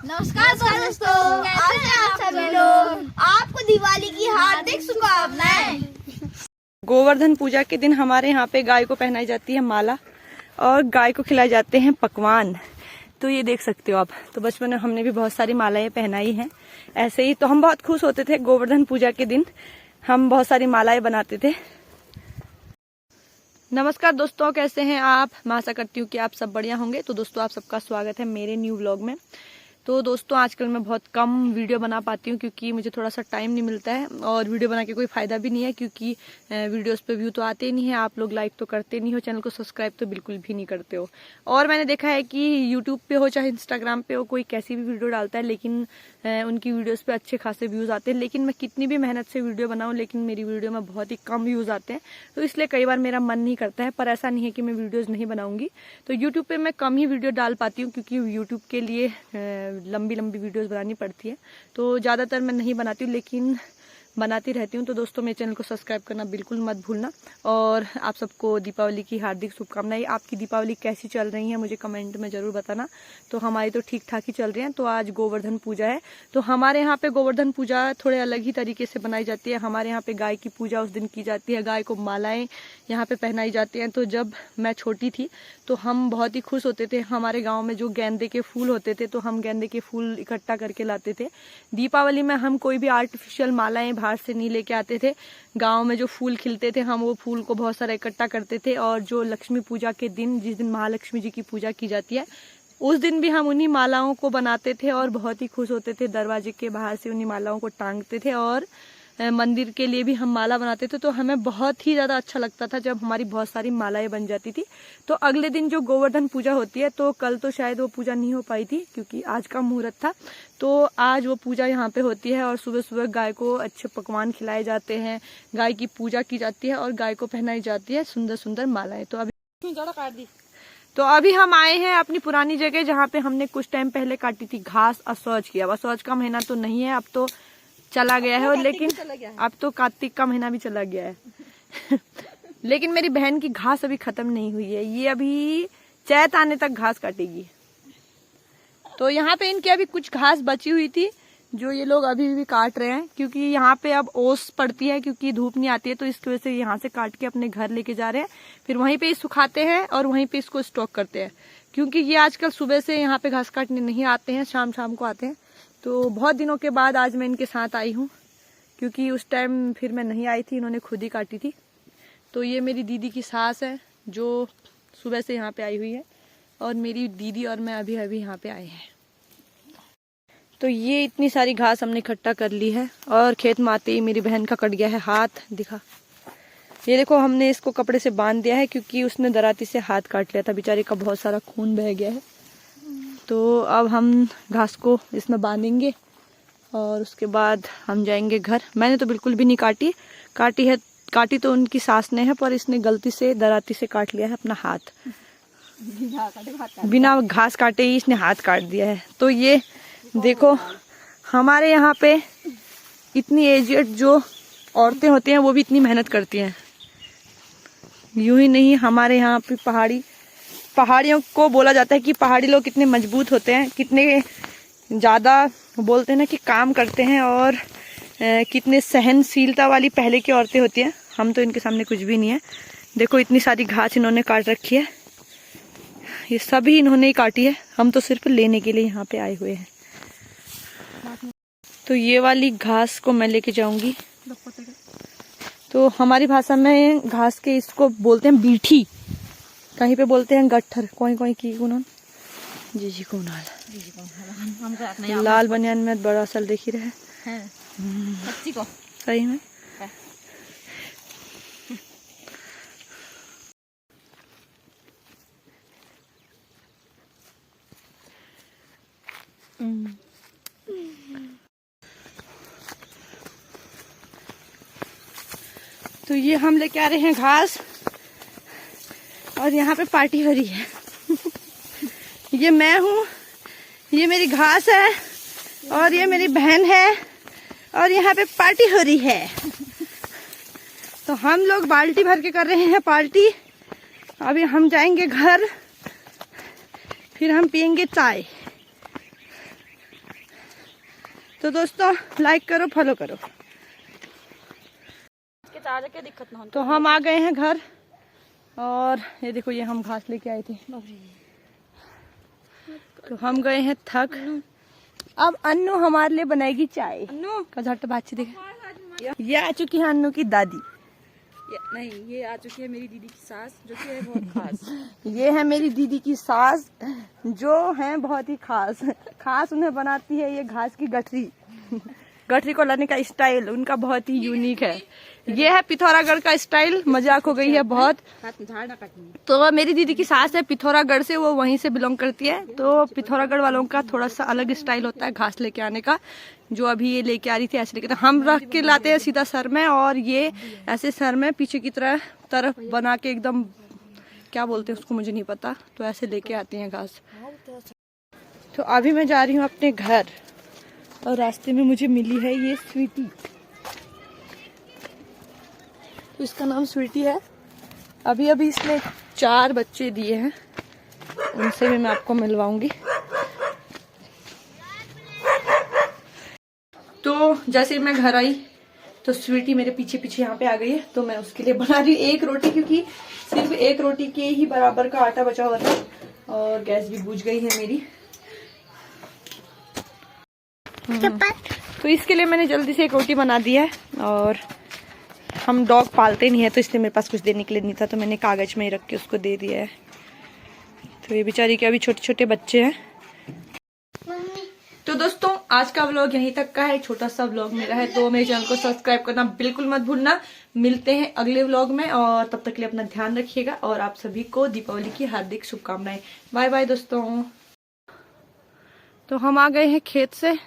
नमस्कार दोस्तों, कैसे हैं आप सभी लोग। आपको दिवाली की हार्दिक शुभकामनाएं। गोवर्धन पूजा के दिन हमारे यहाँ पे गाय को पहनाई जाती है माला और गाय को खिलाए जाते हैं पकवान। तो ये देख सकते हो आप। तो बचपन में हमने भी बहुत सारी मालाएं पहनाई हैं। ऐसे ही तो हम बहुत खुश होते थे। गोवर्धन पूजा के दिन हम बहुत सारी मालाएं बनाते थे। नमस्कार दोस्तों, कैसे हैं आप। मैं आशा करती हूँ कि आप सब बढ़िया होंगे। तो दोस्तों, आप सबका स्वागत है मेरे न्यू व्लॉग में। तो दोस्तों, आजकल मैं बहुत कम वीडियो बना पाती हूँ क्योंकि मुझे थोड़ा सा टाइम नहीं मिलता है और वीडियो बना के कोई फ़ायदा भी नहीं है क्योंकि वीडियोस पे व्यू तो आते नहीं है। आप लोग लाइक तो करते नहीं हो, चैनल को सब्सक्राइब तो बिल्कुल भी नहीं करते हो। और मैंने देखा है कि यूट्यूब पे हो चाहे इंस्टाग्राम पे हो, कोई कैसी भी वीडियो डालता है लेकिन उनकी वीडियोस पे अच्छे खासे व्यूज़ आते हैं। लेकिन मैं कितनी भी मेहनत से वीडियो बनाऊँ लेकिन मेरी वीडियो में बहुत ही कम व्यूज़ आते हैं। तो इसलिए कई बार मेरा मन नहीं करता है। पर ऐसा नहीं है कि मैं वीडियोज़ नहीं बनाऊँगी। तो यूट्यूब पे मैं कम ही वीडियो डाल पाती हूँ क्योंकि यूट्यूब के लिए लंबी लंबी वीडियोस बनानी पड़ती है। तो ज़्यादातर मैं नहीं बनाती हूँ लेकिन बनाती रहती हूँ। तो दोस्तों, मेरे चैनल को सब्सक्राइब करना बिल्कुल मत भूलना। और आप सबको दीपावली की हार्दिक शुभकामनाएं। आपकी दीपावली कैसी चल रही है मुझे कमेंट में ज़रूर बताना। तो हमारी तो ठीक ठाक ही चल रही है। तो आज गोवर्धन पूजा है। तो हमारे यहाँ पे गोवर्धन पूजा थोड़े अलग ही तरीके से बनाई जाती है। हमारे यहाँ पे गाय की पूजा उस दिन की जाती है। गाय को मालाएं यहाँ पे पहनाई जाती हैं। तो जब मैं छोटी थी तो हम बहुत ही खुश होते थे। हमारे गाँव में जो गेंदे के फूल होते थे तो हम गेंदे के फूल इकट्ठा करके लाते थे। दीपावली में हम कोई भी आर्टिफिशियल मालाएं बाहर से नहीं लेके आते थे। गांव में जो फूल खिलते थे हम वो फूल को बहुत सारा इकट्ठा करते थे। और जो लक्ष्मी पूजा के दिन, जिस दिन महालक्ष्मी जी की पूजा की जाती है, उस दिन भी हम उन्हीं मालाओं को बनाते थे और बहुत ही खुश होते थे। दरवाजे के बाहर से उन्हीं मालाओं को टांगते थे और मंदिर के लिए भी हम माला बनाते थे। तो हमें बहुत ही ज़्यादा अच्छा लगता था जब हमारी बहुत सारी मालाएं बन जाती थी। तो अगले दिन जो गोवर्धन पूजा होती है, तो कल तो शायद वो पूजा नहीं हो पाई थी क्योंकि आज का मुहूर्त था। तो आज वो पूजा यहाँ पे होती है और सुबह सुबह गाय को अच्छे पकवान खिलाए जाते हैं, गाय की पूजा की जाती है और गाय को पहनाई जाती है सुंदर सुंदर मालाएं। तो अभी हम आए हैं अपनी पुरानी जगह जहाँ पे हमने कुछ टाइम पहले काटी थी घास। असौज की, अब असौज का महीना तो नहीं है, अब तो चला गया है। और लेकिन अब तो कार्तिक का महीना भी चला गया है लेकिन मेरी बहन की घास अभी खत्म नहीं हुई है। ये अभी चैत आने तक घास काटेगी। तो यहाँ पे इनकी अभी कुछ घास बची हुई थी जो ये लोग अभी भी काट रहे हैं क्योंकि यहाँ पे अब ओस पड़ती है क्योंकि धूप नहीं आती है। तो इसकी वजह से यहाँ से काट के अपने घर लेके जा रहे हैं, फिर वहीं पे सुखाते हैं और वहीं पे इसको स्टॉक करते हैं क्योंकि ये आजकल सुबह से यहाँ पे घास काटने नहीं आते हैं, शाम शाम को आते हैं। तो बहुत दिनों के बाद आज मैं इनके साथ आई हूँ क्योंकि उस टाइम फिर मैं नहीं आई थी, इन्होंने खुद ही काटी थी। तो ये मेरी दीदी की सास है जो सुबह से यहाँ पे आई हुई है और मेरी दीदी और मैं अभी अभी यहाँ पे आए हैं। तो ये इतनी सारी घास हमने इकट्ठा कर ली है और खेत में आते ही मेरी बहन का कट गया है हाथ। दिखा, ये देखो, हमने इसको कपड़े से बांध दिया है क्योंकि उसने दराती से हाथ काट लिया था। बेचारे का बहुत सारा खून बह गया है। तो अब हम घास को इसमें बांधेंगे और उसके बाद हम जाएंगे घर। मैंने तो बिल्कुल भी नहीं काटी तो उनकी सास ने है, पर इसने गलती से दराती से काट लिया है अपना हाथ। बिना घास काटे ही इसने हाथ काट दिया है। तो ये देखो, हमारे यहाँ पे इतनी एजेड जो औरतें होती हैं वो भी इतनी मेहनत करती हैं। यूं ही नहीं, हमारे यहाँ पे पहाड़ियों को बोला जाता है कि पहाड़ी लोग कितने मजबूत होते हैं, कितने ज़्यादा बोलते हैं ना कि काम करते हैं और कितने सहनशीलता वाली पहले की औरतें होती हैं। हम तो इनके सामने कुछ भी नहीं है। देखो, इतनी सारी घास इन्होंने काट रखी है। ये सभी इन्होंने ही काटी है, हम तो सिर्फ लेने के लिए यहाँ पे आए हुए हैं। तो ये वाली घास को मैं लेके जाऊंगी। तो हमारी भाषा में घास के इसको बोलते हैं बीठी, कहीं पे बोलते हैं गट्ठर, कोई कोई की गुनन जी को लाल बनियान में बड़ा असल देख ही रहे हैं को सही में। तो ये हम लेके आ रहे हैं घास और यहाँ पे पार्टी हो रही है ये मैं हूँ, ये मेरी घास है और ये मेरी बहन है और यहाँ पे पार्टी हो रही है। तो हम लोग बाल्टी भर के कर रहे हैं पार्टी। अभी हम जाएंगे घर, फिर हम पियेंगे चाय। तो दोस्तों लाइक करो, फॉलो करो। क्या दिक्कत ना हो। तो हम आ गए हैं घर और ये देखो ये हम घास लेके आए थे। तो हम गए हैं थक। अब अन्नू हमारे लिए बनाएगी चाय। अन्नू का झट बातचीत देखे। ये आ चुकी है अन्नू की दादी। नहीं, ये आ चुकी है मेरी दीदी की सास, जो कि है बहुत खास। ये है मेरी दीदी की सास, जो है बहुत ही खास। खास उन्हें बनाती है ये घास की गठरी। गठरी को लाने का स्टाइल उनका बहुत ही यूनिक है। ये है पिथौरागढ़ का स्टाइल, मजाक हो गई है बहुत। तो मेरी दीदी की सास है पिथौरागढ़ से, वो वहीं से बिलोंग करती है। तो पिथौरागढ़ वालों का थोड़ा सा अलग स्टाइल होता है घास लेके आने का। जो अभी ये लेके आ रही थी ऐसे लेके, तो हम रख के लाते हैं सीधा सर में, और ये ऐसे सर में पीछे की तरफ बना के एकदम, क्या बोलते हैं उसको मुझे नहीं पता, तो ऐसे लेके आती हैं घास। तो अभी मैं जा रही हूँ अपने घर और रास्ते में मुझे मिली है ये स्वीटी। तो इसका नाम स्वीटी है। अभी अभी इसने 4 बच्चे दिए हैं, उनसे भी मैं आपको मिलवाऊंगी। तो जैसे मैं घर आई तो स्वीटी मेरे पीछे पीछे यहाँ पे आ गई है। तो मैं उसके लिए बना रही हूँ 1 रोटी, क्योंकि सिर्फ 1 रोटी के ही बराबर का आटा बचा हुआ था और गैस भी बुझ गई है मेरी। तो इसके लिए मैंने जल्दी से 1 रोटी बना दी है। और हम डॉग पालते नहीं है, तो इसलिए मेरे पास कुछ देने के लिए नहीं था, तो मैंने कागज में ही रख के उसको दे दिया है। तो ये बेचारी के अभी छोटे छोटे बच्चे हैं। तो दोस्तों आज का व्लॉग यहीं तक का है, छोटा सा व्लॉग मेरा है। तो मेरे चैनल को सब्सक्राइब करना बिल्कुल मत भूलना। मिलते हैं अगले व्लॉग में, और तब तक के लिए अपना ध्यान रखिएगा। और आप सभी को दीपावली की हार्दिक शुभकामनाएं। बाय बाय दोस्तों। तो हम आ गए हैं खेत से।